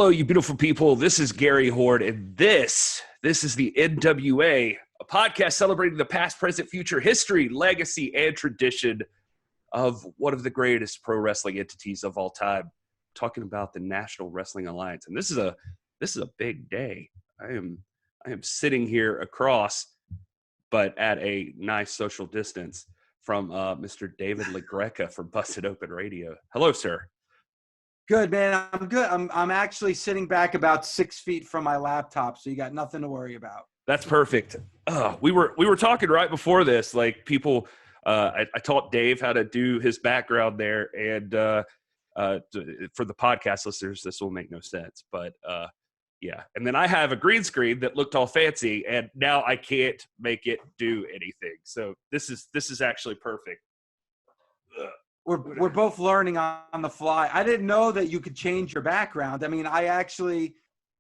Hello, you beautiful people. This is Gary Horde, and this is the NWA, a podcast celebrating the past, present, future, history, legacy, and tradition of one of the greatest pro wrestling entities of all time. Talking about the National Wrestling Alliance, and this is a big day. I am sitting here across, but at a nice social distance from Mr. David LaGreca from Busted Open Radio. Hello, sir. Good, man. I'm good. I'm actually sitting back about 6 feet from my laptop, so you got nothing to worry about. That's perfect. We were talking right before this, like people. I taught Dave how to do his background there, and for the podcast listeners, this will make no sense, but yeah. And then I have a green screen that looked all fancy, and now I can't make it do anything. So this is actually perfect. We're both learning on the fly. I didn't know that you could change your background. I mean, I actually,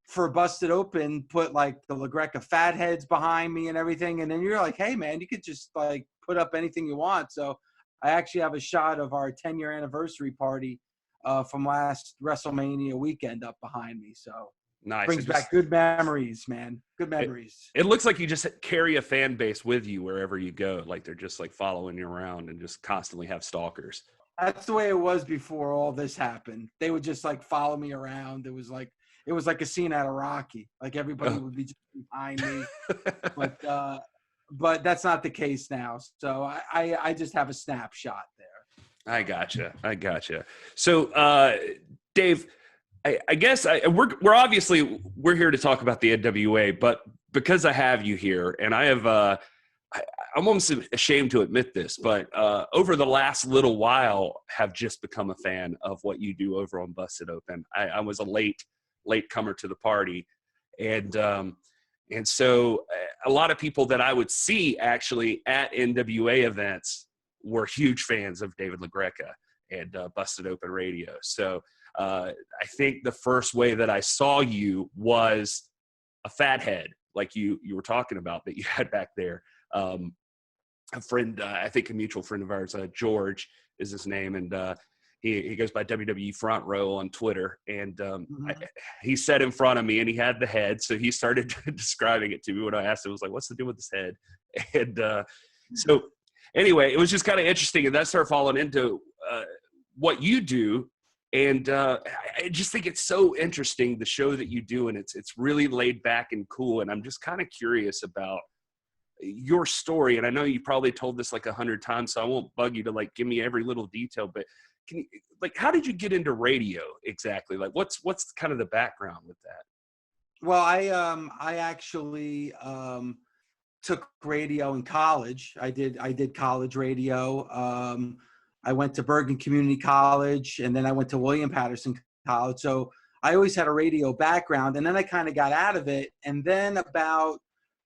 for Busted Open, put like the LaGreca fatheads behind me and everything. And then you're like, hey, man, you could just like put up anything you want. So I actually have a shot of our 10-year anniversary party from last WrestleMania weekend up behind me. So nice. Brings back good memories, man. Good memories. It looks like you just carry a fan base with you wherever you go. Like they're just like following you around and just constantly have stalkers. That's the way it was before all this happened. They would just like follow me around. It was like a scene out of Rocky. Like everybody would be just behind me. But that's not the case now. So I just have a snapshot there. I gotcha. So Dave, I guess we're obviously here to talk about the NWA, but because I have you here and I have I'm almost ashamed to admit this, but over the last little while have just become a fan of what you do over on Busted Open. I was a late comer to the party, and so a lot of people that I would see actually at NWA events were huge fans of David LaGreca and Busted Open Radio. So I think the first way that I saw you was a fathead, like you were talking about that you had back there. A friend, I think a mutual friend of ours, George is his name, and he goes by WWE Front Row on Twitter, and he sat in front of me and he had the head, so he started describing it to me when I asked him. I was like, what's the deal with this head? And so anyway, it was just kind of interesting, and that started falling into what you do. And I just think it's so interesting, the show that you do, and it's really laid back and cool. And I'm just kind of curious about your story. And I know you probably told this like 100 times, so I won't bug you to like give me every little detail. But can you, like, how did you get into radio exactly? Like, what's kind of the background with that? Well, I actually took radio in college. I did college radio. I went to Bergen Community College, and then I went to William Patterson College. So I always had a radio background, and then I kind of got out of it. And then about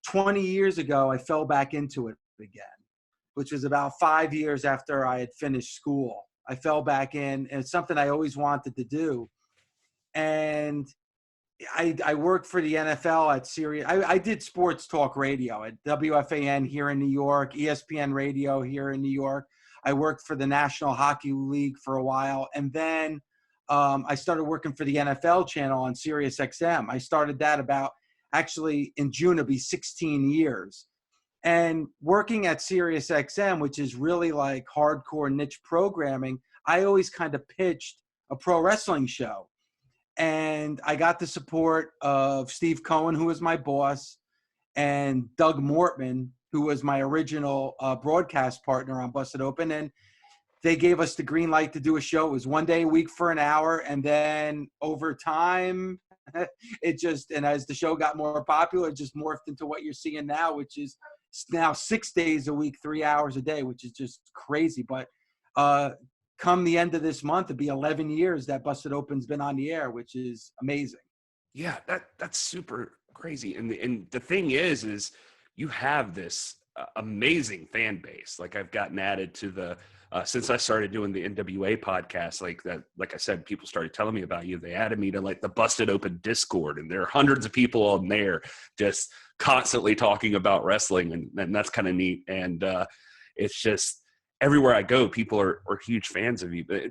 20 years ago, I fell back into it again, which was about 5 years after I had finished school. I fell back in, and it's something I always wanted to do. And I worked for the NFL at Sirius. I did sports talk radio at WFAN here in New York, ESPN radio here in New York. I worked for the National Hockey League for a while. And then I started working for the NFL channel on Sirius XM. I started that actually in June, it'll be 16 years. And working at Sirius XM, which is really like hardcore niche programming, I always kind of pitched a pro wrestling show. And I got the support of Steve Cohen, who was my boss, and Doug Mortman, who was my original broadcast partner on Busted Open. And they gave us the green light to do a show. It was 1 day a week for an hour. And then over time, and as the show got more popular, it just morphed into what you're seeing now, which is now 6 days a week, 3 hours a day, which is just crazy. But come the end of this month, it'll be 11 years that Busted Open's been on the air, which is amazing. Yeah, that's super crazy. And the thing is you have this amazing fan base. Like I've gotten added to the since I started doing the NWA podcast, like I said, people started telling me about you. They added me to like the Busted Open Discord, and there are hundreds of people on there just constantly talking about wrestling, and that's kind of neat. And it's just everywhere I go, people are huge fans of you. But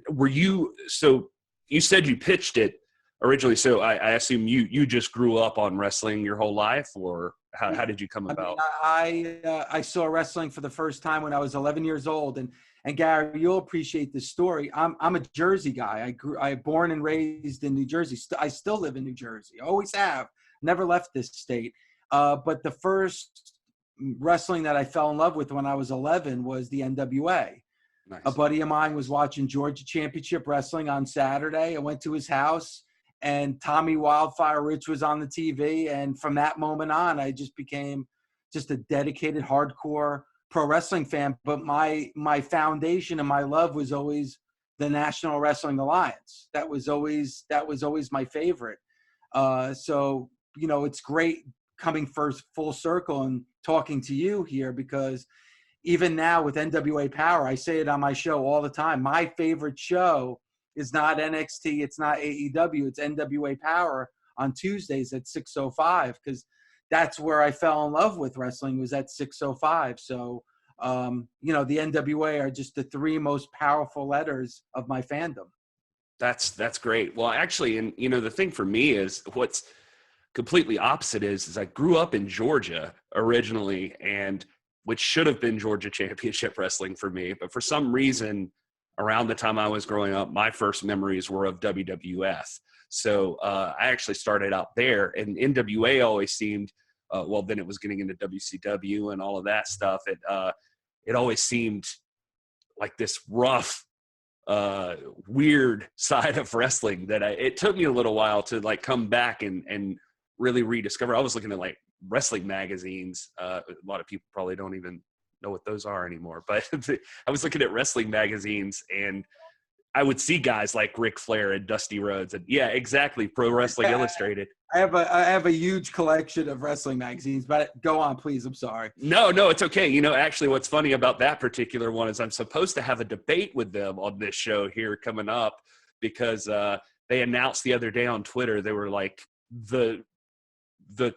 so you said you pitched it. originally. So I assume you just grew up on wrestling your whole life, or how did you come I mean, about? I saw wrestling for the first time when I was 11 years old, and Gary, you'll appreciate this story. I'm a Jersey guy. I born and raised in New Jersey. I still live in New Jersey. Always have. Never left this state. But the first wrestling that I fell in love with when I was 11 was the NWA. A Nice. buddy of mine was watching Georgia Championship Wrestling on Saturday. I went to his house, and Tommy Wildfire Rich was on the TV. And from that moment on, I just became just a dedicated, hardcore pro wrestling fan. But my foundation and my love was always the National Wrestling Alliance. That was always my favorite. So it's great coming first full circle and talking to you here, because even now with NWA Power, I say it on my show all the time. My favorite show is not NXT, it's not AEW, it's NWA Power on Tuesdays at 6:05, because that's where I fell in love with wrestling, was at 6:05. So, the NWA are just the three most powerful letters of my fandom. That's great. Well, actually, and the thing for me is what's completely opposite is I grew up in Georgia originally, and which should have been Georgia Championship Wrestling for me. But for some reason, around the time I was growing up, my first memories were of WWF. So I actually started out there, and NWA always seemed, then it was getting into WCW and all of that stuff. It always seemed like this rough, weird side of wrestling that it took me a little while to like come back and really rediscover. I was looking at like wrestling magazines. A lot of people probably don't even know what those are anymore, but I was looking at wrestling magazines, and I would see guys like Ric Flair and Dusty Rhodes, and yeah, exactly, Pro Wrestling Illustrated. I have a huge collection of wrestling magazines, but go on, please. I'm sorry. No, it's okay. Actually, what's funny about that particular one is I'm supposed to have a debate with them on this show here coming up, because they announced the other day on Twitter, they were like, the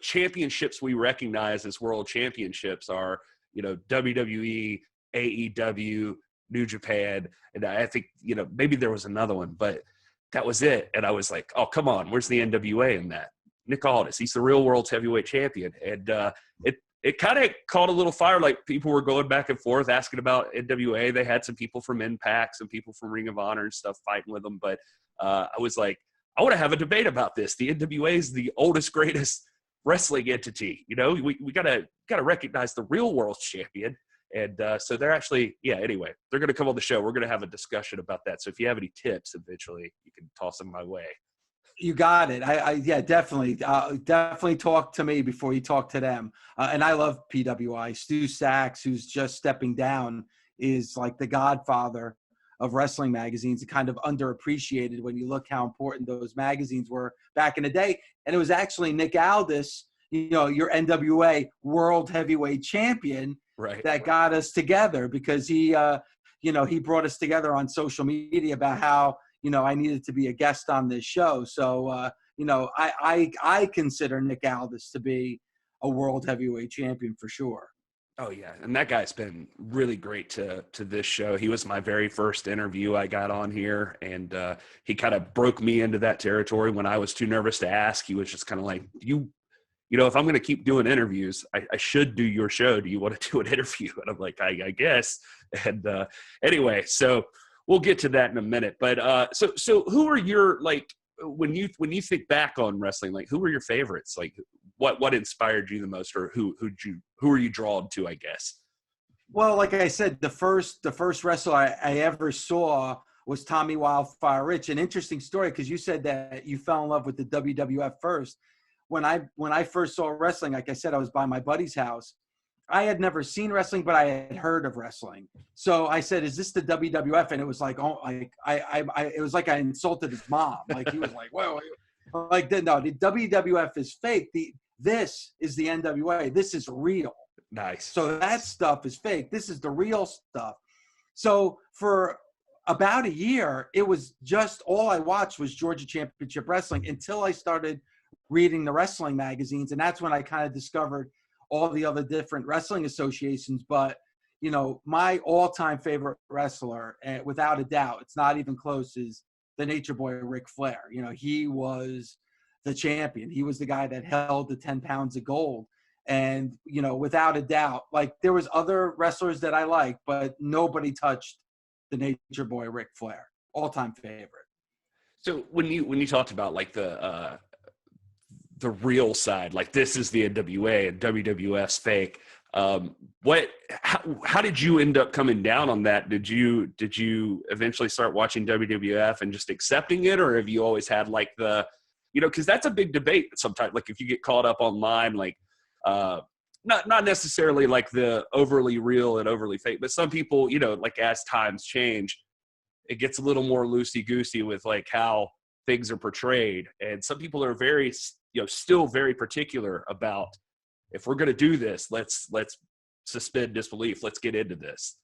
championships we recognize as world championships are, WWE, AEW, New Japan, and I think, maybe there was another one, but that was it. And I was like, oh, come on, where's the NWA in that? Nick Aldis, he's the real world's heavyweight champion. And it kind of caught a little fire. Like, people were going back and forth asking about NWA. They had some people from Impact, some people from Ring of Honor and stuff fighting with them. But I was like, I want to have a debate about this. The NWA is the oldest, greatest wrestling entity. We gotta recognize the real world champion. And so they're actually, anyway, they're going to come on the show. We're going to have a discussion about that. So if you have any tips eventually, you can toss them my way. You got it. Yeah, definitely. Definitely talk to me before you talk to them. And I love PWI. Stu Sachs, who's just stepping down, is like the godfather of wrestling magazines, and kind of underappreciated when you look how important those magazines were back in the day. And it was actually Nick Aldis, your NWA World Heavyweight Champion, right, that got us together, because he brought us together on social media about how, I needed to be a guest on this show. So, I consider Nick Aldis to be a world heavyweight champion for sure. Oh yeah, and that guy's been really great to this show. He was my very first interview I got on here, and he kind of broke me into that territory when I was too nervous to ask. He was just kind of like, if I'm going to keep doing interviews, I should do your show. Do you want to do an interview? And I'm like, I guess. And anyway, so we'll get to that in a minute. But so who are your, like, when you think back on wrestling, like, who were your favorites? Like, what inspired you the most, or who are you drawn to, I guess? Well, like I said, the first wrestler I ever saw was Tommy Wildfire Rich. An interesting story, because you said that you fell in love with the WWF first. When I first saw wrestling, like I said, I was by my buddy's house. I had never seen wrestling, but I had heard of wrestling. So I said, "Is this the WWF?" And it was like, oh, it was like I insulted his mom. Like, he was like, "Whoa!" Like, no, the WWF is fake. This is the NWA. This is real. Nice. So that stuff is fake. This is the real stuff. So for about a year, it was just all I watched was Georgia Championship Wrestling, until I started reading the wrestling magazines. And that's when I kind of discovered all the other different wrestling associations. But, my all-time favorite wrestler, without a doubt, it's not even close, is the Nature Boy Ric Flair. You know, he was the champion. He was the guy that held the 10 pounds of gold. And, you know, without a doubt, like there was other wrestlers that I liked, but nobody touched the Nature Boy Ric Flair. All-time favorite. So when you talked about like the real side, like this is the NWA and WWF's fake. How did you end up coming down on that? Did you eventually start watching WWF and just accepting it, or have you always had like the, you know, because that's a big debate sometimes. Like if you get caught up online, like not necessarily like the overly real and overly fake, but some people, you know, like as times change, it gets a little more loosey goosey with like how things are portrayed, and some people are very, you know, still very particular about, if we're going to do this, let's suspend disbelief. Let's get into this.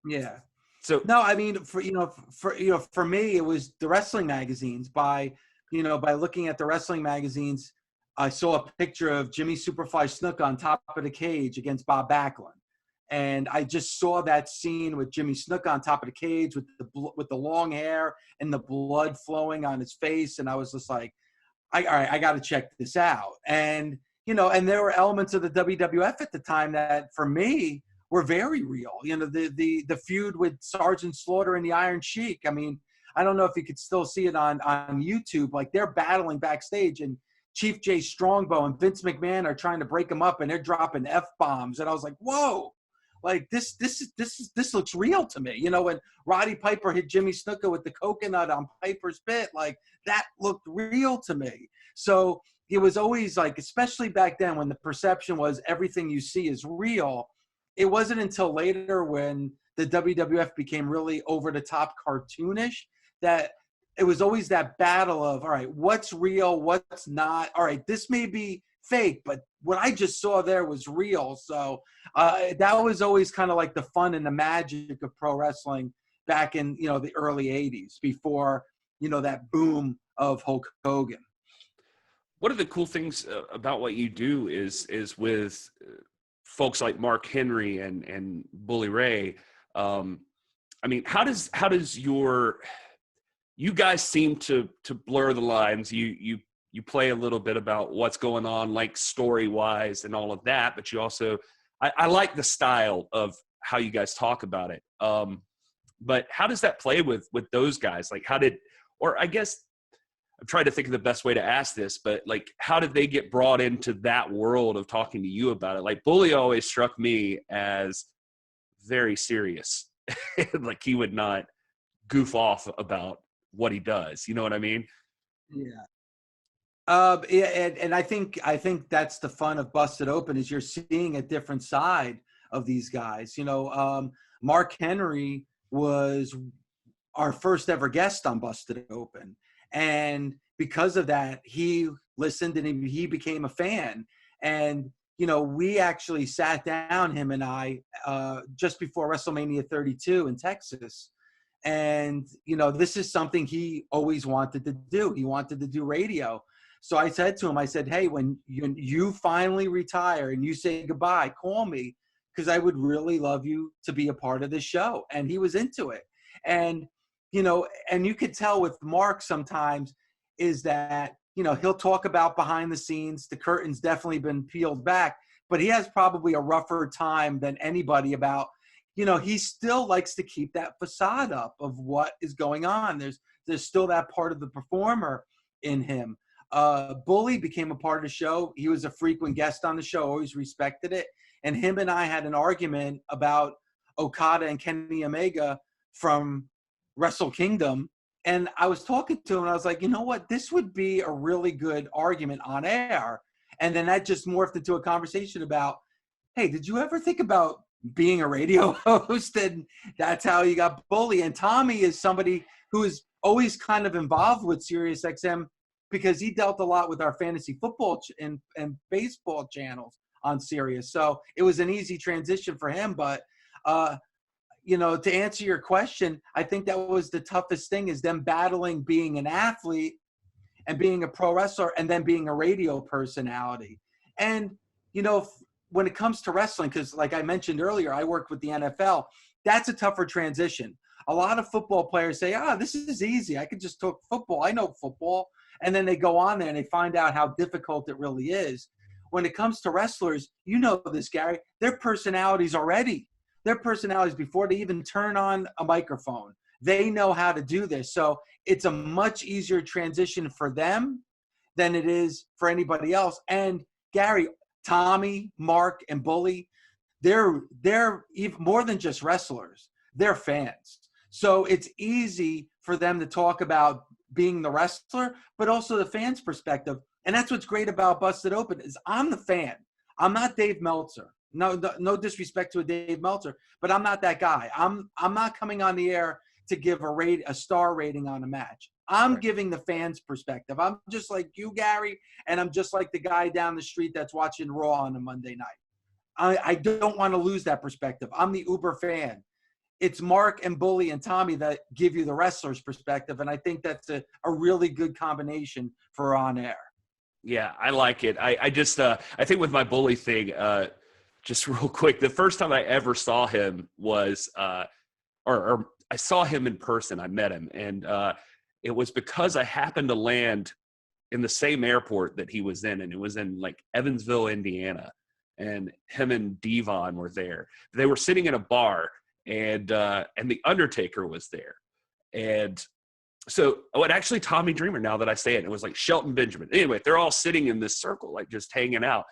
Yeah. So No, I mean, for me, it was the wrestling magazines. By looking at the wrestling magazines, I saw a picture of Jimmy Superfly Snuka on top of the cage against Bob Backlund. And I just saw that scene with Jimmy Snuka on top of the cage with the long hair and the blood flowing on his face. And I was just like, all right, I got to check this out. And, you know, and there were elements of the WWF at the time that for me were very real. You know, the feud with Sergeant Slaughter and the Iron Sheik. I mean, I don't know if you could still see it on YouTube. Like they're battling backstage, and Chief Jay Strongbow and Vince McMahon are trying to break them up, and they're dropping F-bombs. And I was like, whoa. Like this looks real to me. You know, when Roddy Piper hit Jimmy Snuka with the coconut on Piper's Pit, like that looked real to me. So it was always like, especially back then when the perception was everything you see is real. It wasn't until later when the WWF became really over the top cartoonish that it was always that battle of, all right, what's real, what's not. All right, this may be fake, but what I just saw there was real. So that was always kind of like the fun and the magic of pro wrestling back in, you know, the early 80s before, you know, that boom of Hulk Hogan. one of the cool things about what you do is with folks like Mark Henry and Bully Ray. I mean, how does you guys seem to blur the lines? You play a little bit about what's going on, like story-wise and all of that, but you also, I like the style of how you guys talk about it. But how does that play with those guys? Like or I guess I'm trying to think of the best way to ask this, but like, how did they get brought into that world of talking to you about it? Like Bully always struck me as very serious. Like he would not goof off about what he does. You know what I mean? Yeah. And I think that's the fun of Busted Open is you're seeing a different side of these guys. You know, Mark Henry was our first ever guest on Busted Open, and because of that, he listened and he became a fan. And you know, we actually sat down, him and I, just before WrestleMania 32 in Texas. And you know, this is something he always wanted to do. He wanted to do radio. So I said to him, I said, hey, when you finally retire and you say goodbye, call me, because I would really love you to be a part of this show. And he was into it. And, you know, and you could tell with Mark sometimes is that, you know, he'll talk about behind the scenes. The curtain's definitely been peeled back, but he has probably a rougher time than anybody about, you know, he still likes to keep that facade up of what is going on. There's still that part of the performer in him. Bully became a part of the show. He was a frequent guest on the show, always respected it. And him and I had an argument about Okada and Kenny Omega from Wrestle Kingdom. And I was talking to him and I was like, you know what? This would be a really good argument on air. And then that just morphed into a conversation about, hey, did you ever think about being a radio host? And that's how you got Bully. And Tommy is somebody who is always kind of involved with SiriusXM, because he dealt a lot with our fantasy football and baseball channels on Sirius. So it was an easy transition for him. But, you know, to answer your question, I think that was the toughest thing, is them battling being an athlete and being a pro wrestler and then being a radio personality. And, you know, when it comes to wrestling, because like I mentioned earlier, I worked with the NFL, that's a tougher transition. A lot of football players say, this is easy. I could just talk football. I know football. And then they go on there and they find out how difficult it really is. When it comes to wrestlers, you know this, Gary, their personalities already. Their personalities before they even turn on a microphone. They know how to do this. So it's a much easier transition for them than it is for anybody else. And Gary, Tommy, Mark, and Bully, they're even more than just wrestlers. They're fans. So it's easy for them to talk about being the wrestler, but also the fans' perspective. And that's what's great about Busted Open is I'm the fan. I'm not Dave Meltzer. No disrespect to a Dave Meltzer, but I'm not that guy. I'm not coming on the air to give a star rating on a match. I'm giving the fans' perspective. I'm just like you, Gary, and I'm just like the guy down the street that's watching Raw on a Monday night. I don't want to lose that perspective. I'm the Uber fan. It's Mark and Bully and Tommy that give you the wrestler's perspective, and I think that's a really good combination for on air. Yeah, I like it. I just I think with my Bully thing, just real quick, the first time I ever saw him was or I saw him in person. I met him, and it was because I happened to land in the same airport that he was in, and it was in like Evansville, Indiana. And him and Devon were there. They were sitting in a bar, and the Undertaker was there. And so, actually Tommy Dreamer, now that I say it, it was like Shelton Benjamin. Anyway, they're all sitting in this circle, like just hanging out.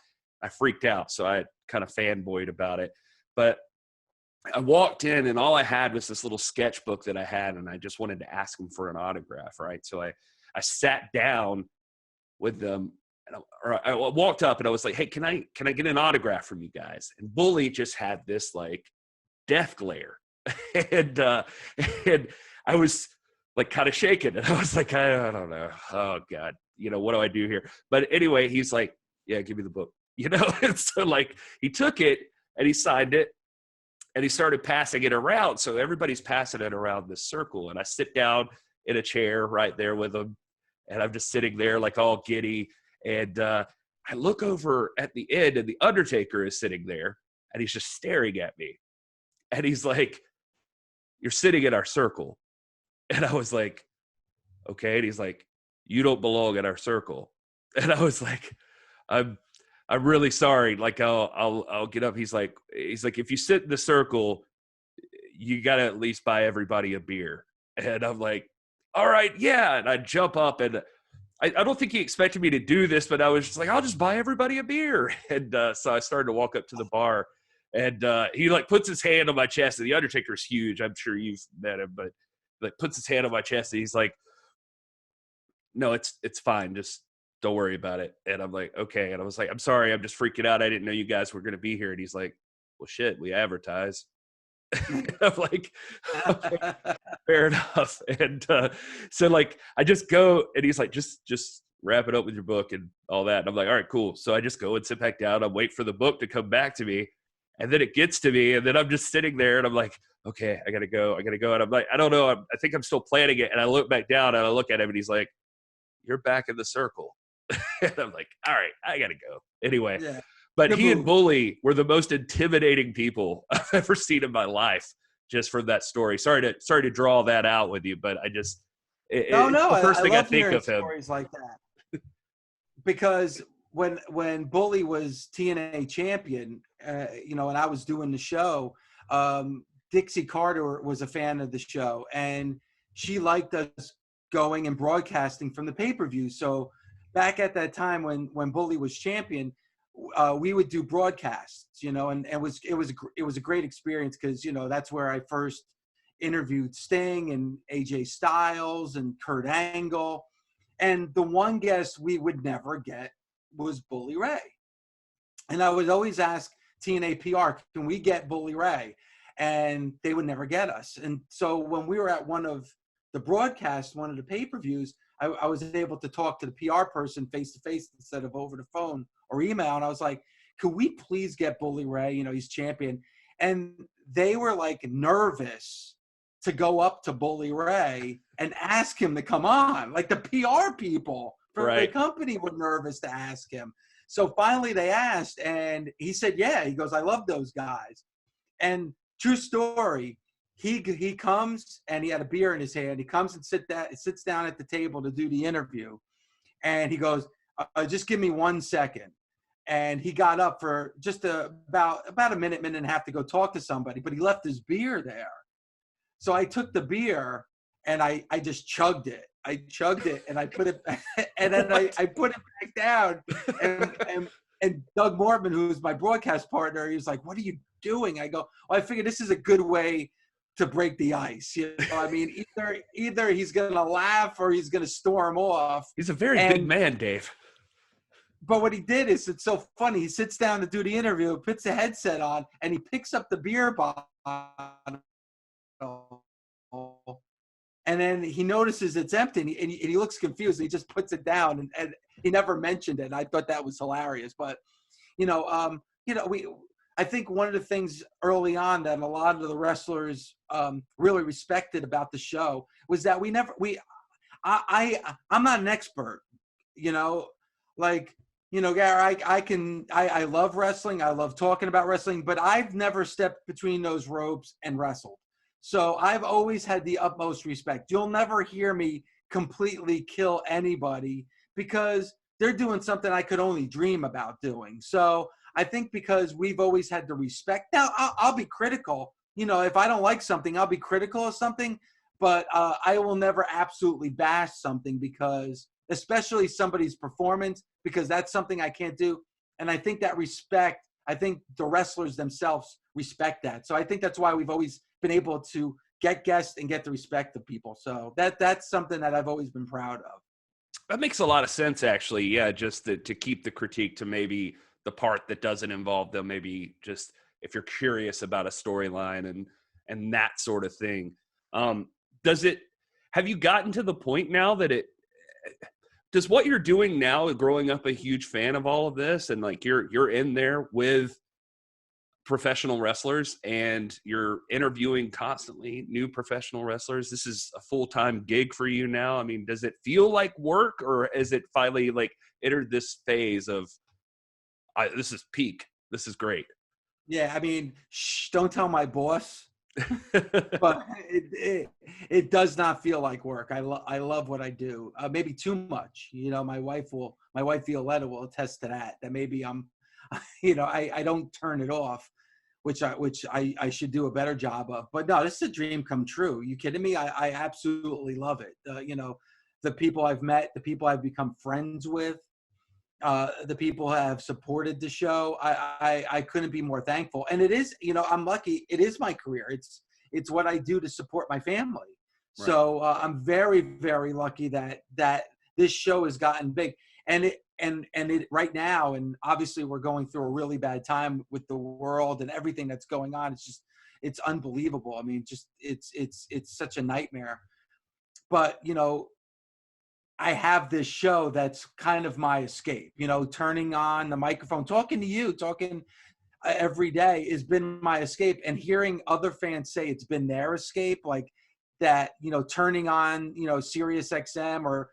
I freaked out, so I kind of fanboyed about it. But I walked in, and all I had was this little sketchbook that I had, and I just wanted to ask him for an autograph, right? So I sat down with them. I walked up and I was like, hey, can I get an autograph from you guys? And Bully just had this like death glare. and I was like kind of shaken. And I was like, I don't know. Oh God, what do I do here? But anyway, he's like, yeah, give me the book, And so like he took it and he signed it and he started passing it around. So everybody's passing it around this circle. And I sit down in a chair right there with him. And I'm just sitting there like all giddy. And I look over at the end, and the Undertaker is sitting there, and he's just staring at me. And he's like, you're sitting in our circle. And I was like, okay. And he's like, you don't belong in our circle. And I was like, I'm really sorry. Like, I'll get up. He's like, if you sit in the circle, you got to at least buy everybody a beer. And I'm like, all right, yeah. And I jump up, and I don't think he expected me to do this, but I was just like, I'll just buy everybody a beer. And so I started to walk up to the bar, and he like puts his hand on my chest. And the Undertaker's huge. I'm sure you've met him, but like puts his hand on my chest, and he's like, no, it's fine. Just don't worry about it. And I'm like, okay. And I was like, I'm sorry. I'm just freaking out. I didn't know you guys were going to be here. And he's like, well, shit, we advertise. I'm like, okay, fair enough. And so like I just go, and he's like, just wrap it up with your book and all that. And I'm like, all right, cool. So I just go and sit back down. I wait for the book to come back to me, and then it gets to me, and then I'm just sitting there, and I'm like, okay, I gotta go. And I'm like, I don't know. I think I'm still planning it. And I look back down, and I look at him, and he's like, you're back in the circle. And I'm like, all right, I gotta go anyway. Yeah. But he and Bully were the most intimidating people I've ever seen in my life, just for that story. Sorry to draw that out with you, but I just the first thing I think of him. Stories like that, because when Bully was TNA champion, and I was doing the show, Dixie Carter was a fan of the show, and she liked us going and broadcasting from the pay-per-view. So back at that time when Bully was champion, we would do broadcasts, and it was a great experience, because that's where I first interviewed Sting and AJ Styles and Kurt Angle, and the one guest we would never get was Bully Ray. And I would always ask TNA PR, can we get Bully Ray? And they would never get us. And so when we were at one of the broadcasts, one of the pay-per-views, I was able to talk to the PR person face-to-face instead of over the phone or email. And I was like, could we please get Bully Ray? He's champion. And they were like nervous to go up to Bully Ray and ask him to come on. Like the PR people from the company were nervous to ask him. So finally they asked, and he said, yeah. He goes, I love those guys. And true story, he comes and he had a beer in his hand. He comes and sits down at the table to do the interview, and he goes, "Just give me 1 second." And he got up for just about a minute and a half to go talk to somebody, but he left his beer there. So I took the beer and I just chugged it. I chugged it and I put it, and then I put it back down. And Doug Mortman, who's my broadcast partner, he was like, "What are you doing?" I go, "Well, I figured this is a good way to break the ice." You know, I mean, either he's going to laugh or he's going to storm off. He's a very big man, Dave. But what he did is, it's so funny. He sits down to do the interview, puts the headset on, and he picks up the beer bottle. And then he notices it's empty, and he looks confused. And he just puts it down, and he never mentioned it. And I thought that was hilarious. But, I think one of the things early on that a lot of the wrestlers really respected about the show was that I'm not an expert, Gary, I love wrestling. I love talking about wrestling, but I've never stepped between those ropes and wrestled. So I've always had the utmost respect. You'll never hear me completely kill anybody because they're doing something I could only dream about doing. So I think because we've always had the respect. Now, I'll be critical. If I don't like something, I'll be critical of something, but I will never absolutely bash something because, especially somebody's performance, because that's something I can't do. And I think that respect, I think the wrestlers themselves respect that. So I think that's why we've always been able to get guests and get the respect of people. So that's something that I've always been proud of. That makes a lot of sense, actually. Yeah, just to keep the critique to maybe the part that doesn't involve them, maybe just if you're curious about a storyline and that sort of thing. Have you gotten to the point now that does what you're doing now, growing up a huge fan of all of this, and like you're in there with professional wrestlers and you're interviewing constantly new professional wrestlers, this is a full-time gig for you now? I mean, does it feel like work, or is it finally like entered this phase of this is peak, this is great? Yeah, I mean, don't tell my boss. But it does not feel like work. I love what I do. Maybe too much. My wife Violetta will attest to that. That maybe I'm, I don't turn it off, which I should do a better job of. But no, this is a dream come true. You kidding me? I absolutely love it. The people I've met, the people I've become friends with, the people who have supported the show, I couldn't be more thankful. And it is, I'm lucky. It is my career. It's what I do to support my family. Right. So I'm very, very lucky that this show has gotten big. And it right now, and obviously we're going through a really bad time with the world and everything that's going on. It's unbelievable. I mean, it's such a nightmare. But I have this show that's kind of my escape. Turning on the microphone, talking to you, talking every day has been my escape. And hearing other fans say it's been their escape, like that, turning on, Sirius XM or,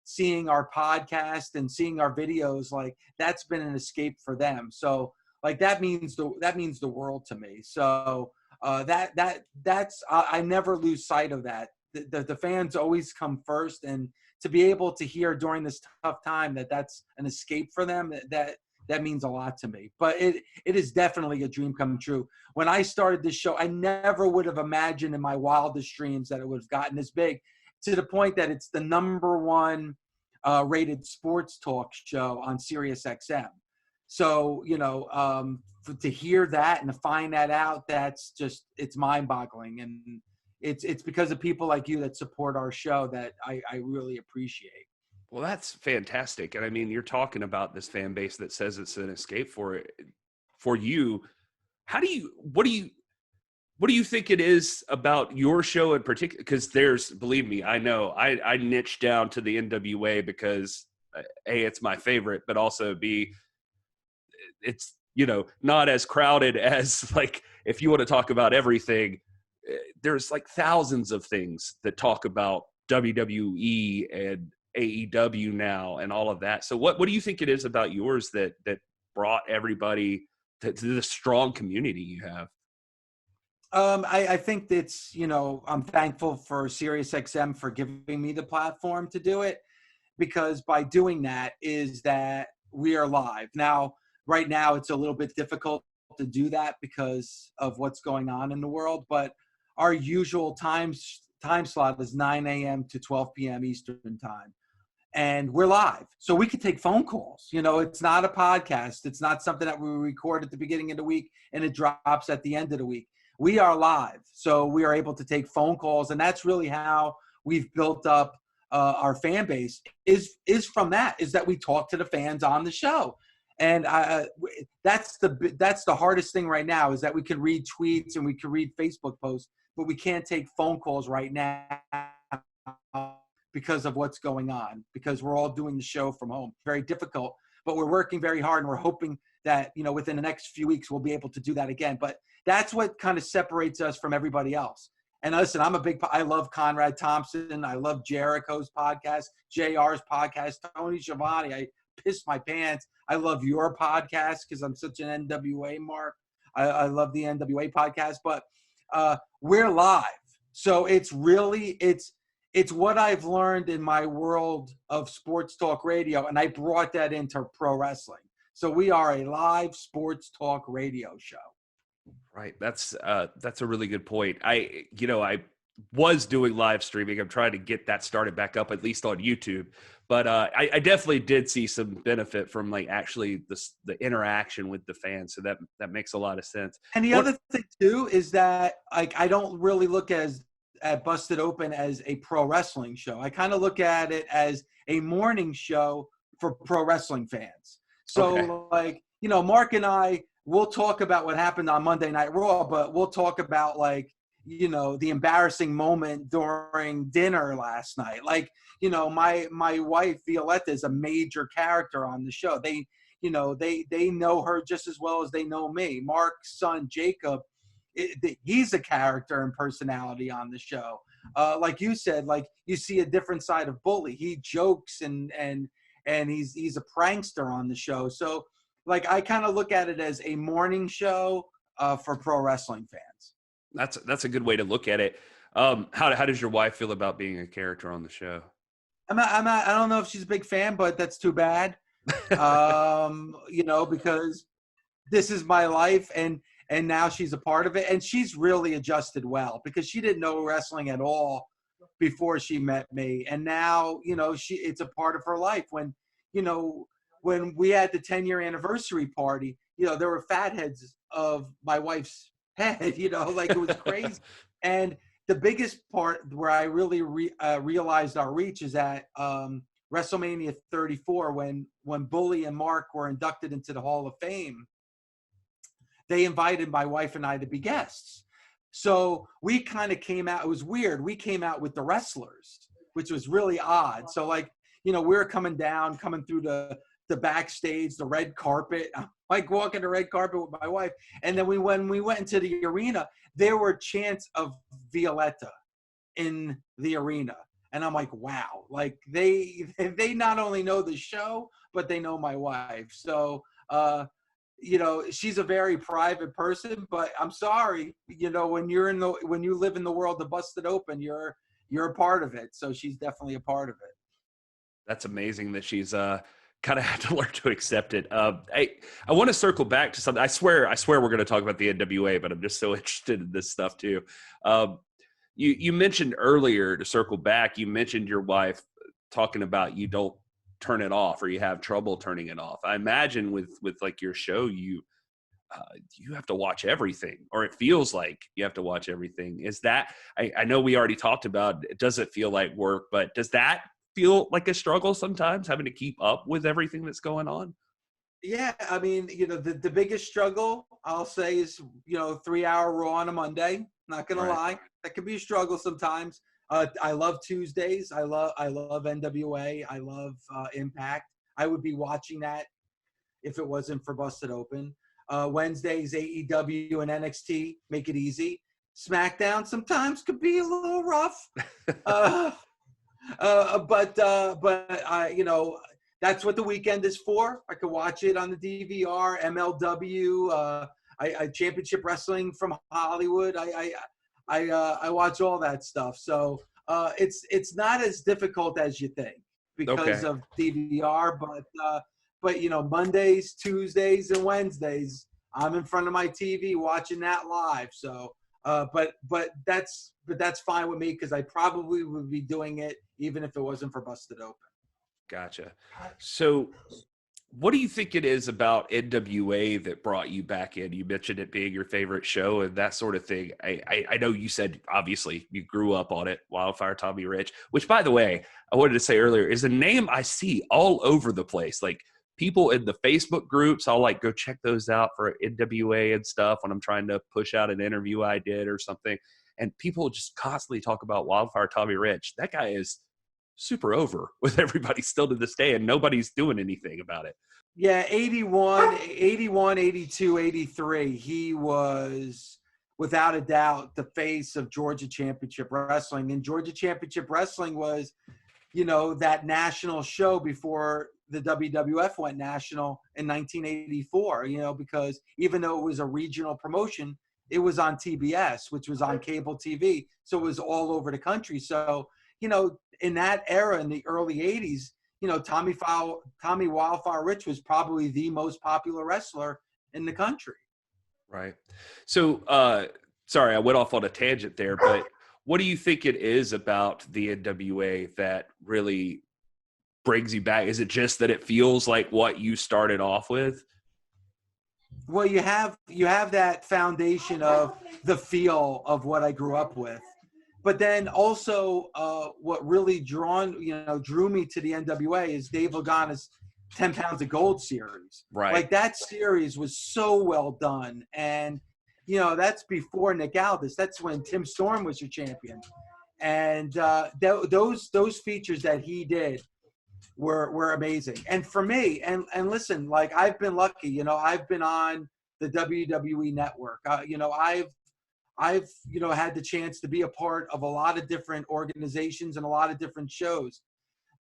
seeing our podcast and seeing our videos, like that's been an escape for them. So like that means the world to me. So that's I never lose sight of that. The fans always come first, and to be able to hear during this tough time that's an escape for them, that means a lot to me. But it is definitely a dream come true. When I started this show, I never would have imagined in my wildest dreams that it would have gotten this big, to the point that it's the #1 rated sports talk show on Sirius XM. So, to hear that and to find that out, it's mind boggling. And it's because of people like you that support our show that I really appreciate. Well, that's fantastic. And I mean, you're talking about this fan base that says it's an escape for you. What do you think it is about your show in particular? Because believe me, I know I niche down to the NWA because A, it's my favorite, but also B, it's, not as crowded as, like, if you want to talk about everything, there's like thousands of things that talk about WWE and AEW now and all of that. So what do you think it is about yours that brought everybody to the strong community you have? I think it's, I'm thankful for SiriusXM for giving me the platform to do it, because by doing that is that we are live. Now, right now, it's a little bit difficult to do that because of what's going on in the world, but our usual time slot is 9 a.m. to 12 p.m. Eastern time. And we're live. So we can take phone calls. It's not a podcast. It's not something that we record at the beginning of the week and it drops at the end of the week. We are live. So we are able to take phone calls. And that's really how we've built up our fan base is from that, is that we talk to the fans on the show. And that's the hardest thing right now, is that we can read tweets and we can read Facebook posts, but we can't take phone calls right now because of what's going on, because we're all doing the show from home. Very difficult, but we're working very hard, and we're hoping that, within the next few weeks, we'll be able to do that again. But that's what kind of separates us from everybody else. And listen, I love Conrad Thompson. I love Jericho's podcast, JR's podcast, Tony Schiavone. I piss my pants. I love your podcast because I'm such an NWA mark. I love the NWA podcast, but we're live. So it's what I've learned in my world of sports talk radio, and I brought that into pro wrestling. So we are a live sports talk radio show. Right. That's a really good point. I was doing live streaming. I'm trying to get that started back up, at least on YouTube. But I definitely did see some benefit from actually the interaction with the fans. So that makes a lot of sense. And the other thing too is that I don't really look at Busted Open as a pro wrestling show. I kind of look at it as a morning show for pro wrestling fans. So okay. Mark and I, we'll talk about what happened on Monday Night Raw, but we'll talk about the embarrassing moment during dinner last night. My wife Violetta is a major character on the show. They know her just as well as they know me. Mark's son Jacob, he's a character and personality on the show. Like you said, you see a different side of Bully. He jokes and he's a prankster on the show. So I kind of look at it as a morning show for pro wrestling fans. That's a good way to look at it. How does your wife feel about being a character on the show? I don't know if she's a big fan, but that's too bad. Because this is my life, and now she's a part of it, and she's really adjusted well, because she didn't know wrestling at all before she met me, and now it's a part of her life. When we had the 10-year anniversary party, there were fatheads of my wife's head, it was crazy. And the biggest part where I really realized our reach is at WrestleMania 34, when Bully and Mark were inducted into the Hall of Fame. They invited my wife and I to be guests. So we kind of came out, it was weird. We came out with the wrestlers, which was really odd. So we were coming through the backstage, the red carpet, walking the red carpet with my wife. And then when we went into the arena, there were chants of Violetta in the arena. And I'm like, wow, they not only know the show, but they know my wife. So, she's a very private person, but I'm sorry, when you live in the world of Busted Open, you're a part of it. So she's definitely a part of it. That's amazing that she's kind of had to learn to accept it. I want to circle back to something. I swear we're going to talk about the NWA, but I'm just so interested in this stuff too. You mentioned earlier, to circle back, you mentioned your wife talking about you don't turn it off, or you have trouble turning it off. I imagine with your show, you have to watch everything, or it feels like you have to watch everything. Is that, I know we already talked about, it doesn't feel like work, but does that feel like a struggle sometimes, having to keep up with everything that's going on? Yeah, I mean, the biggest struggle I'll say is 3-hour Raw on a Monday. Not gonna lie, that can be a struggle sometimes. I love Tuesdays. I love NWA. I love Impact. I would be watching that if it wasn't for Busted Open. Wednesdays, AEW and NXT make it easy. SmackDown sometimes could be a little rough. But that's what the weekend is for. I could watch it on the DVR, MLW, I championship wrestling from Hollywood. I watch all that stuff. So it's not as difficult as you think because Okay. of DVR, but you know, Mondays, Tuesdays, and Wednesdays, I'm in front of my TV watching that live. So, but that's fine with me because I probably would be doing it even if it wasn't for Busted Open. Gotcha. So, what do you think it is about NWA that brought you back in? You mentioned it being your favorite show and that sort of thing. I know you said, obviously, you grew up on it, Wildfire Tommy Rich, which, by the way, I wanted to say earlier, is a name I see all over the place. Like, people in the Facebook groups, I'll, like, go check those out for NWA and stuff when I'm trying to push out an interview I did or something. And people just constantly talk about Wildfire Tommy Rich. That guy is super over with everybody still to this day, and nobody's doing anything about it. Yeah, 81, 81, 82, 83. He was, without a doubt, the face of Georgia Championship Wrestling. And Georgia Championship Wrestling was, you know, that national show before the WWF went national in 1984, you know, because even though it was a regional promotion, it was on TBS, which was on cable TV. So it was all over the country. So, you know, in that era, in the early 80s, you know, Tommy Wildfire Rich was probably the most popular wrestler in the country. Right. So, sorry, I went off on a tangent there, but what do you think it is about the NWA that really brings you back? Is it just that it feels like what you started off with? Well, you have that foundation of the feel of what I grew up with. But then also what really drew me to the NWA is Dave Lagana's 10 Pounds of Gold series. Right. Like, that series was so well done. And, you know, that's before Nick Aldis. That's when Tim Storm was your champion. And those features that he did were amazing. And for me, and listen, like, I've been lucky, you know, I've been on the WWE network. You know, I've you know, had the chance to be a part of a lot of different organizations and a lot of different shows.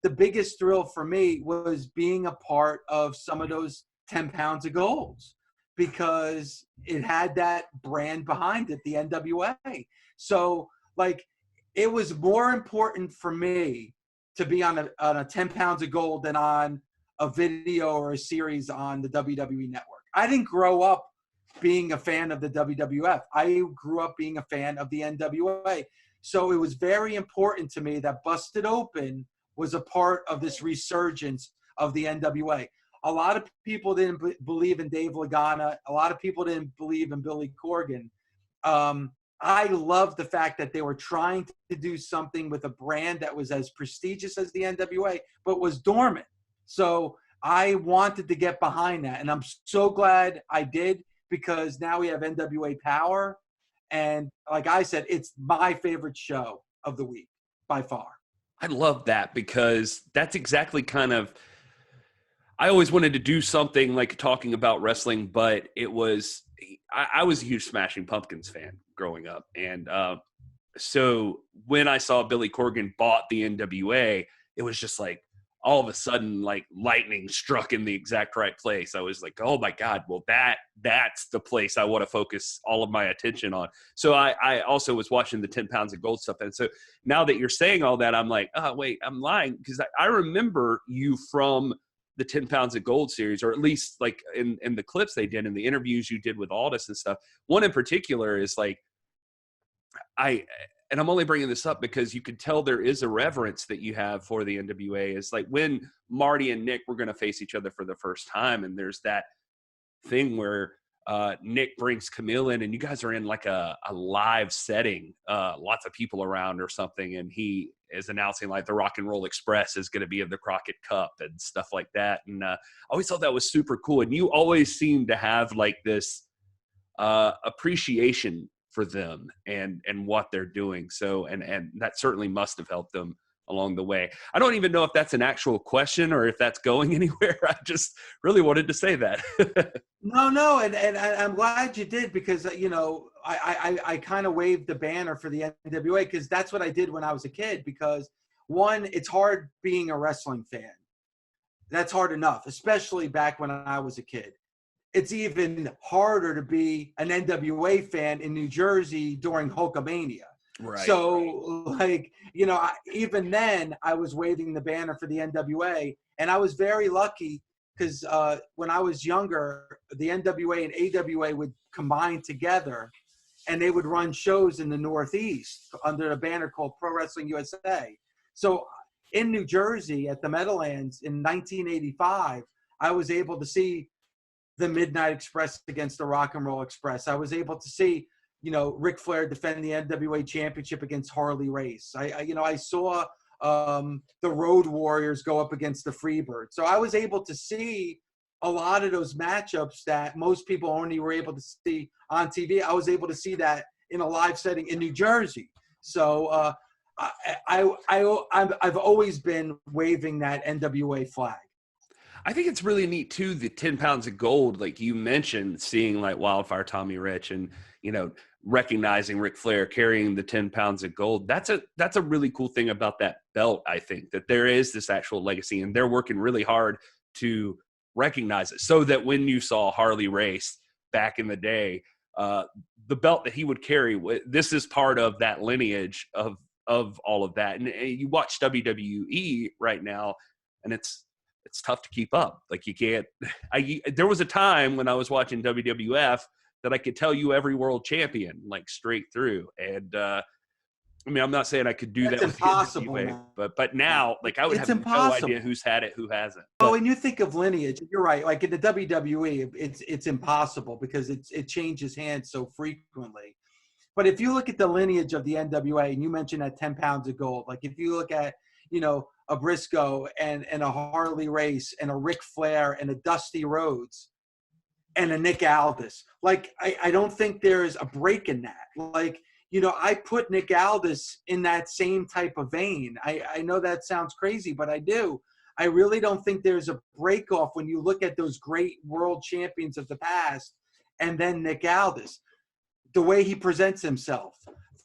The biggest thrill for me was being a part of some of those 10 Pounds of Golds because it had that brand behind it, the NWA. So, like, it was more important for me to be on a 10 Pounds of Gold than on a video or a series on the WWE network. I didn't grow up being a fan of the WWF. I grew up being a fan of the NWA. So it was very important to me that Busted Open was a part of this resurgence of the NWA. A lot of people didn't believe in Dave Lagana. A lot of people didn't believe in Billy Corgan. I love the fact that they were trying to do something with a brand that was as prestigious as the NWA, but was dormant. So I wanted to get behind that. And I'm so glad I did, because now we have NWA Power. And like I said, it's my favorite show of the week by far. I love that, because that's exactly kind of, I always wanted to do something like talking about wrestling, but it was, I was a huge Smashing Pumpkins fan growing up. And so when I saw Billy Corgan bought the NWA, it was just like, all of a sudden, like, lightning struck in the exact right place. I was like, oh my God, well, that's the place I want to focus all of my attention on. So I also was watching the 10 Pounds of Gold stuff. And so now that you're saying all that, I'm like, oh, wait, I'm lying. Because I remember you from the 10 Pounds of Gold series, or at least like in the clips they did, in the interviews you did with Aldis and stuff. One in particular is like, and I'm only bringing this up because you could tell there is a reverence that you have for the NWA. It's like when Marty and Nick were going to face each other for the first time, and there's that thing where Nick brings Camille in, and you guys are in like a live setting, lots of people around or something, and he is announcing like the Rock and Roll Express is going to be in the Crockett Cup and stuff like that. And I always thought that was super cool. And you always seem to have like this appreciation for them and what they're doing. So, and that certainly must have helped them along the way. I don't even know if that's an actual question or if that's going anywhere. I just really wanted to say that. No, and I'm glad you did, because, you know, I kind of waved the banner for the NWA because that's what I did when I was a kid. Because, one, it's hard being a wrestling fan. That's hard enough, especially back when I was a kid. it's even harder to be an NWA fan in New Jersey during Hulkamania. Right. So, like, even then, I was waving the banner for the NWA, and I was very lucky because when I was younger, the NWA and AWA would combine together, and they would run shows in the Northeast under a banner called Pro Wrestling USA. So, in New Jersey at the Meadowlands in 1985, I was able to see the Midnight Express against the Rock and Roll Express. I was able to see, Ric Flair defend the NWA Championship against Harley Race. I saw the Road Warriors go up against the Freebirds. So I was able to see a lot of those matchups that most people only were able to see on TV. I was able to see that in a live setting in New Jersey. So I've always been waving that NWA flag. I think it's really neat too, the 10 pounds of gold, like you mentioned, seeing like Wildfire Tommy Rich and, recognizing Ric Flair carrying the 10 pounds of gold. That's a really cool thing about that belt. I think that there is this actual legacy, and they're working really hard to recognize it, so that when you saw Harley Race back in the day, the belt that he would carry, this is part of that lineage of all of that. And you watch WWE right now, and it's tough to keep up. Like, you can't. There was a time when I was watching WWF that I could tell you every world champion like straight through. And I'm not saying I could do That's that with impossible, the NWA, but now, like, I would It's have impossible. no idea who's had it, who hasn't. Oh, when you think of lineage, you're right. Like in the WWE, it's impossible because it changes hands so frequently. But if you look at the lineage of the NWA, and you mentioned that 10 pounds of gold, like if you look at, a Briscoe and a Harley Race and a Ric Flair and a Dusty Rhodes and a Nick Aldis, like I don't think there's a break in that. Like, I put Nick Aldis in that same type of vein. I know that sounds crazy, but I do. I really don't think there's a break off when you look at those great world champions of the past and then Nick Aldis. The way he presents himself,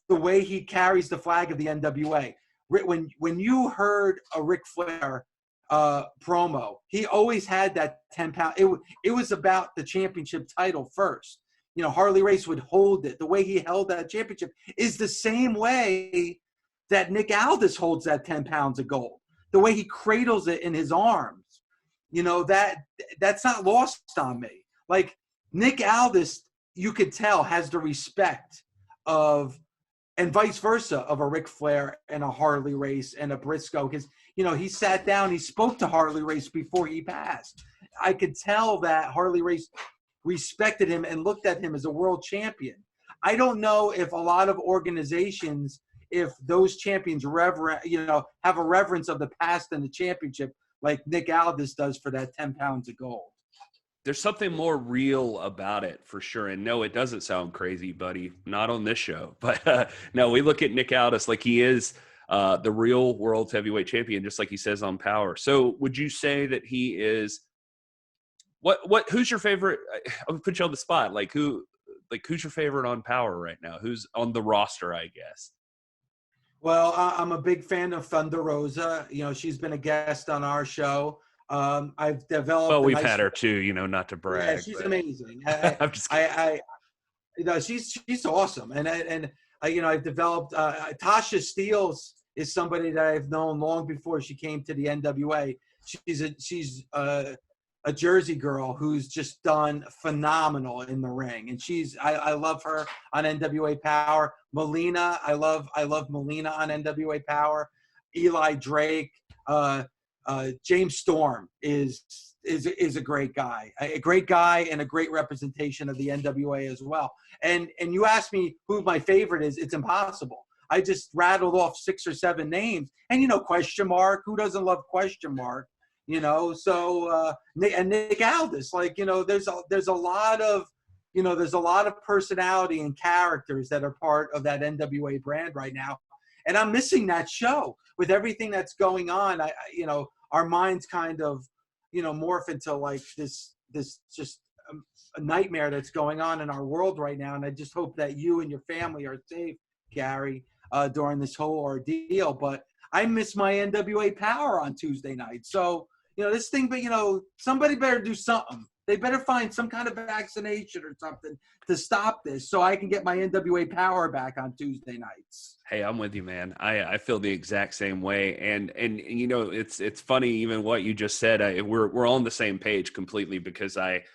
the way he carries the flag of the NWA. When you heard a Ric Flair promo, he always had that 10 pound. It was about the championship title first. Harley Race would hold it. The way he held that championship is the same way that Nick Aldis holds that 10 pounds of gold. The way he cradles it in his arms, that's not lost on me. Like Nick Aldis, you could tell, has the respect of, and vice versa, of a Ric Flair and a Harley Race and a Briscoe, because he sat down, he spoke to Harley Race before he passed. I could tell that Harley Race respected him and looked at him as a world champion. I don't know if a lot of organizations, if those champions have a reverence of the past and the championship like Nick Aldis does for that 10 pounds of gold. There's something more real about it, for sure. And no, it doesn't sound crazy, buddy. Not on this show. But no, we look at Nick Aldis like he is the real world heavyweight champion, just like he says on Power. So would you say that he is who's your favorite? I'll put you on the spot. Who's your favorite on Power right now? Who's on the roster, I guess? Well, I'm a big fan of Thunder Rosa. She's been a guest on our show. I've developed. Well, we've had her too, not to brag. Yeah, she's amazing. I'm just kidding. She's awesome, and I've developed. Tasha Steeles is somebody that I've known long before she came to the NWA. She's a Jersey girl who's just done phenomenal in the ring, and I love her on NWA Power. Melina, I love Melina on NWA Power. Eli Drake. James Storm is a great guy, and a great representation of the NWA as well. And you asked me who my favorite is. It's impossible. I just rattled off 6 or 7 names, and Question Mark. Who doesn't love Question Mark? So and Nick Aldis. There's a lot of personality and characters that are part of that NWA brand right now, and I'm missing that show with everything that's going on. Our minds kind of, morph into like this just a nightmare that's going on in our world right now. And I just hope that you and your family are safe, Gary, during this whole ordeal. But I miss my NWA Power on Tuesday night. So, this thing, but, somebody better do something. They better find some kind of vaccination or something to stop this so I can get my NWA power back on Tuesday nights. Hey, I'm with you, man. I feel the exact same way, and you know, it's funny even what you just said. We're on the same page completely, because I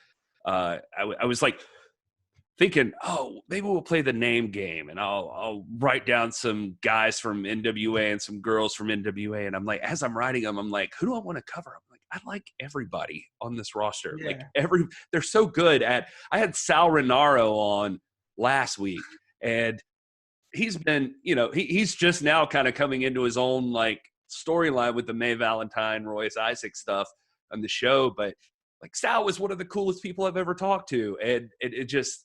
was like thinking, oh, maybe we'll play the name game, and I'll write down some guys from NWA and some girls from NWA, and I'm like, as I'm writing them, I'm like, who do I want to cover? I'm like, I like everybody on this roster. Yeah. Like they're so good at. I had Sal Renaro on last week, and he's been, you know, he's just now kind of coming into his own like storyline with the Mae Valentine, Royce Isaac stuff on the show. But like Sal was one of the coolest people I've ever talked to. And it just,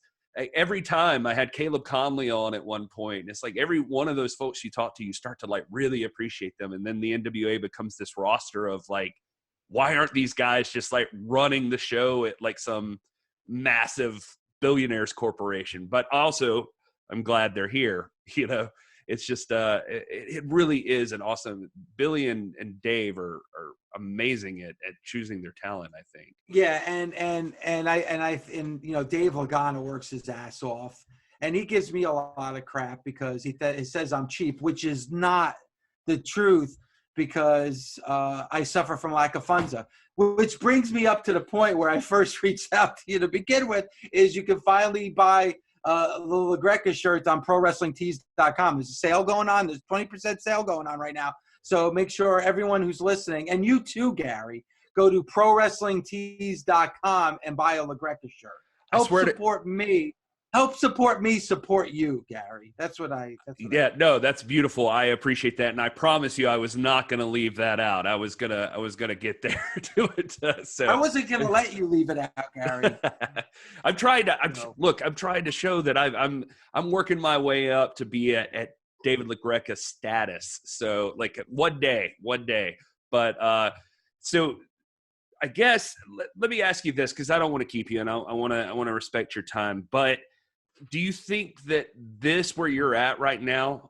every time I had Caleb Conley on at one point, and it's like every one of those folks you talk to, you start to like really appreciate them. And then the NWA becomes this roster of like, why aren't these guys just like running the show at like some massive billionaires corporation? But also, I'm glad they're here. You know, it's just it really is an awesome. Billy and Dave are amazing at choosing their talent, I think. Yeah, and you know, Dave Lagana works his ass off, and he gives me a lot of crap because he says I'm cheap, which is not the truth, because I suffer from lack of funds. Which brings me up to the point where I first reached out to you to begin with, is you can finally buy the LaGreca shirts on ProWrestlingTees.com. There's a sale going on. There's 20% sale going on right now. So make sure everyone who's listening, and you too, Gary, go to ProWrestlingTees.com and buy a LaGreca shirt. Help support me. Help support me, support you, Gary. That's what no, that's beautiful. I appreciate that. And I promise you, I was not going to leave that out. I was going to get there to it. So I wasn't going to let you leave it out, Gary. I'm trying to show that I'm working my way up to be at David LaGreca status. So like one day, but so I guess let me ask you this, because I don't want to keep you, and I want to respect your time, but do you think that this, where you're at right now,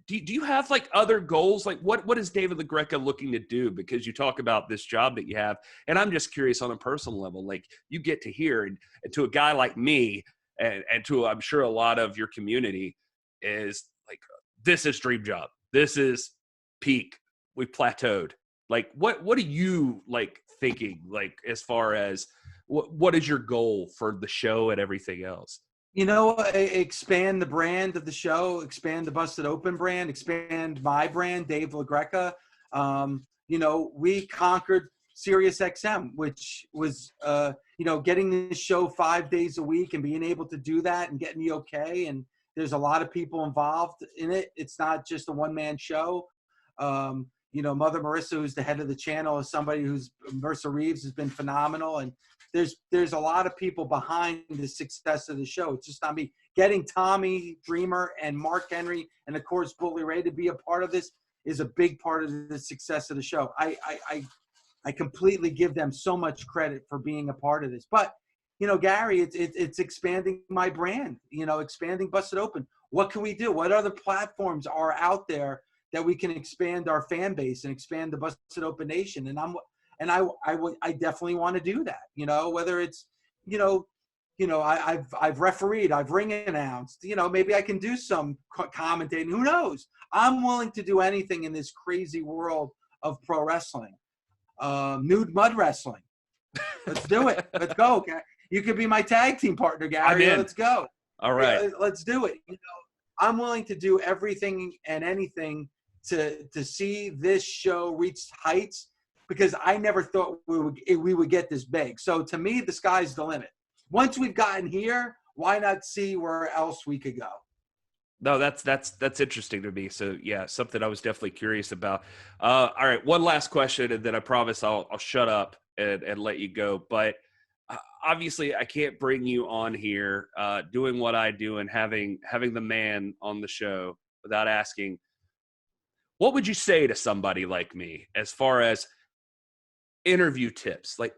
do you have like other goals? Like what is David LaGreca looking to do? Because you talk about this job that you have, and I'm just curious on a personal level, like you get to hear, and to a guy like me, and to, I'm sure, a lot of your community, is like, this is dream job. This is peak. We've plateaued. Like what are you like thinking, like as far as what is your goal for the show and everything else? You know, expand the brand of the show, expand the Busted Open brand, expand my brand, Dave LaGreca. You know, we conquered SiriusXM, which was, you know, getting this show 5 days a week and being able to do that and getting the okay. And there's a lot of people involved in it. It's not just a one-man show. You know, Mother Marissa, who's the head of the channel, is somebody who's, Marissa Reeves, has been phenomenal. And there's a lot of people behind the success of the show. It's just not me. Getting Tommy Dreamer and Mark Henry and, of course, Bully Ray to be a part of this is a big part of the success of the show. I completely give them so much credit for being a part of this. But, you know, Gary, it's expanding my brand, you know, expanding Busted Open. What can we do? What other platforms are out there that we can expand our fan base and expand the Busted Open Nation? And I definitely want to do that, you know, whether it's, you know, I've refereed, I've ring announced, you know, maybe I can do some commentating. Who knows? I'm willing to do anything in this crazy world of pro wrestling. Nude mud wrestling. Let's do it. Let's go. Okay? You could be my tag team partner, Gary. Let's go. All right. Yeah, let's do it. You know, I'm willing to do everything and anything to see this show reach heights, because I never thought we would get this big. So to me, the sky's the limit. Once we've gotten here, why not see where else we could go? No, that's interesting to me. So yeah, something I was definitely curious about. All right, one last question, and then I promise I'll shut up and let you go. But obviously, I can't bring you on here doing what I do and having the man on the show without asking, what would you say to somebody like me as far as interview tips, like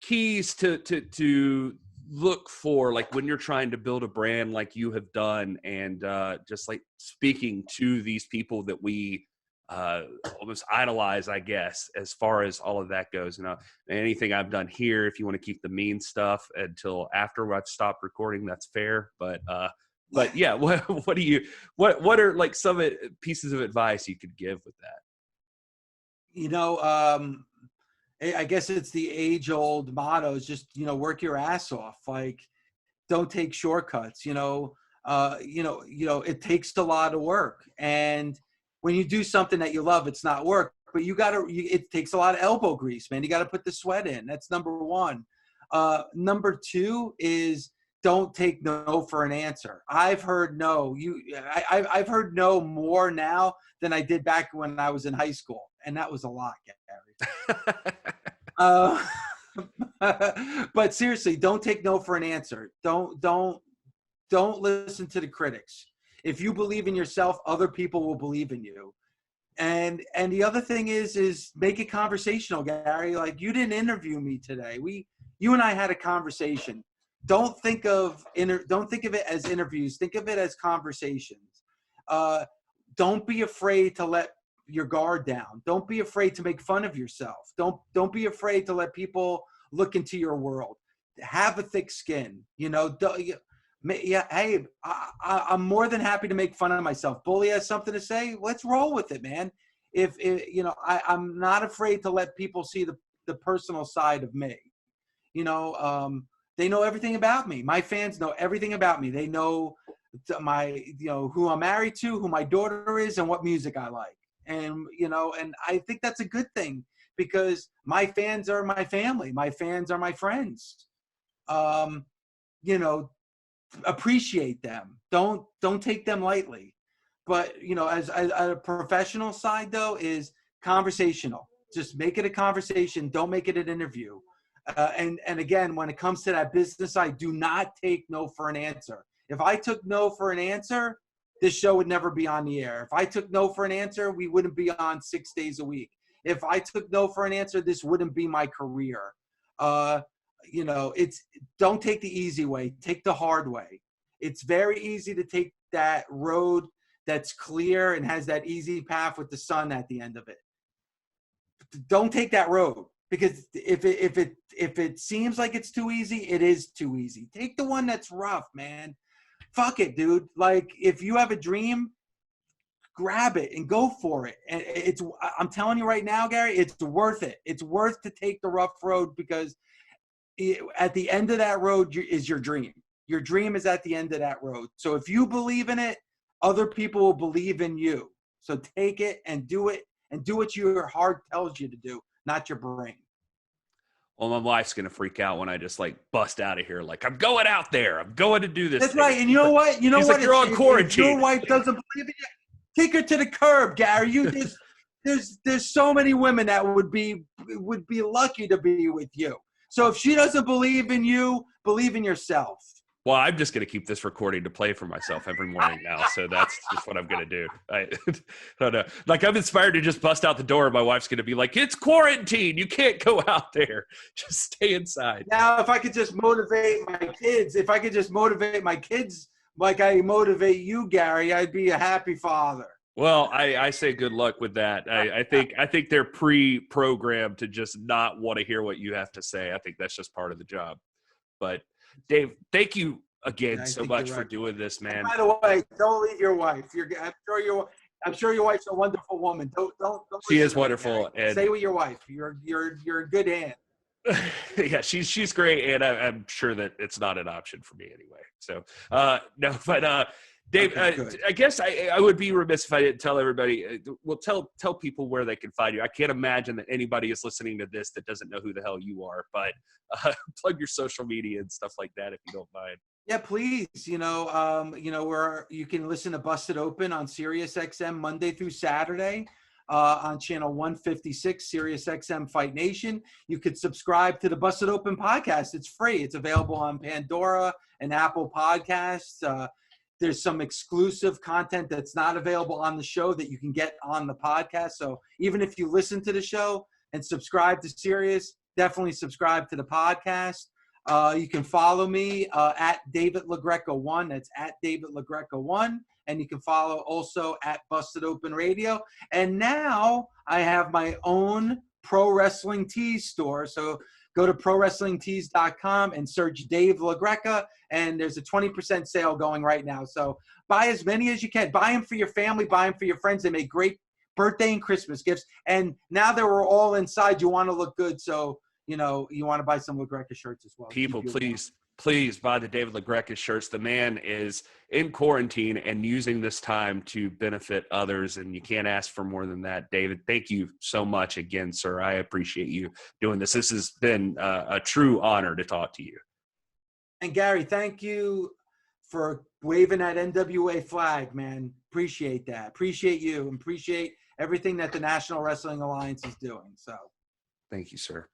keys to look for, like when you're trying to build a brand like you have done, and just like speaking to these people that we almost idolize, I guess, as far as all of that goes. Anything I've done here, if you want to keep the mean stuff until after I've stopped recording, that's fair. But yeah, what are like some pieces of advice you could give with that? I guess it's the age-old motto is just, work your ass off. Like, don't take shortcuts. It takes a lot of work. And when you do something that you love, it's not work, but it takes a lot of elbow grease, man. You got to put the sweat in. That's number one. Number two is don't take no for an answer. I've heard no. I've heard no more now than I did back when I was in high school. And that was a lot, Gary. But seriously, don't take no for an answer. Don't listen to the critics. If you believe in yourself, other people will believe in you. And the other thing is make it conversational, Gary. Like, you didn't interview me today. You and I had a conversation. Don't think of it as interviews. Think of it as conversations. Don't be afraid to let your guard down. Don't be afraid to make fun of yourself. Don't be afraid to let people look into your world. Have a thick skin. Hey, I'm more than happy to make fun of myself. Bully has something to say. Let's roll with it, man. I'm not afraid to let people see the personal side of me. They know everything about me. My fans know everything about me. They know who I'm married to, who my daughter is, and what music I like. And I think that's a good thing, because my fans are my family. My fans are my friends. Appreciate them. Don't take them lightly. But as a professional side, though, is conversational. Just make it a conversation. Don't make it an interview. And again, when it comes to that business side, do not take no for an answer. If I took no for an answer, this show would never be on the air. If I took no for an answer, we wouldn't be on 6 days a week. If I took no for an answer, this wouldn't be my career. Don't take the easy way. Take the hard way. It's very easy to take that road that's clear and has that easy path with the sun at the end of it. Don't take that road, because if it seems like it's too easy, it is too easy. Take the one that's rough, man. Fuck it, dude. Like, if you have a dream, grab it and go for it. And I'm telling you right now, Gary, it's worth it. It's worth to take the rough road, because at the end of that road is your dream. Your dream is at the end of that road. So if you believe in it, other people will believe in you. So take it and do it, and do what your heart tells you to do, not your brain. Well, my wife's going to freak out when I just bust out of here. Like, I'm going out there. I'm going to do this. That's right. And you know what? You're on quarantine. If your wife doesn't believe in you, take her to the curb, Gary. There's so many women that would be lucky to be with you. So if she doesn't believe in you, believe in yourself. Well, I'm just going to keep this recording to play for myself every morning now. So that's just what I'm going to do. I don't know. Like, I'm inspired to just bust out the door. My wife's going to be like, it's quarantine. You can't go out there. Just stay inside. Now, if I could just motivate my kids like I motivate you, Gary, I'd be a happy father. Well, I say good luck with that. I think they're pre-programmed to just not want to hear what you have to say. I think that's just part of the job. But Dave, thank you again so much for doing this, man. By the way, don't leave your wife. I'm sure your wife's a wonderful woman. Don't she is wonderful. And stay with your wife. You're in good hands. Yeah, she's great, and I'm sure that it's not an option for me anyway. So no, but Dave, I guess I would be remiss if I didn't tell everybody. Well, tell people where they can find you. I can't imagine that anybody is listening to this that doesn't know who the hell you are. But plug your social media and stuff like that if you don't mind. Yeah, please. Where you can listen to Busted Open on SiriusXM Monday through Saturday. On channel 156, SiriusXM Fight Nation. You could subscribe to the Busted Open podcast. It's free. It's available on Pandora and Apple Podcasts. There's some exclusive content that's not available on the show that you can get on the podcast. So even if you listen to the show and subscribe to Sirius, definitely subscribe to the podcast. You can follow me at David LaGreca1. That's at David LaGreca1. And you can follow also at Busted Open Radio. And now I have my own Pro Wrestling Tees store. So go to prowrestlingtees.com and search Dave LaGreca. And there's a 20% sale going right now. So buy as many as you can. Buy them for your family. Buy them for your friends. They make great birthday and Christmas gifts. And now that we're all inside, you want to look good. So, you know, you want to buy some LaGreca shirts as well. People, please buy the David LaGreca shirts. The man is in quarantine and using this time to benefit others, and you can't ask for more than that. David, thank you so much again, sir. I appreciate you doing this. This has been a true honor to talk to you. And Gary, thank you for waving that NWA flag, man. Appreciate that. Appreciate you, and appreciate everything that the National Wrestling Alliance is doing. So, thank you, sir.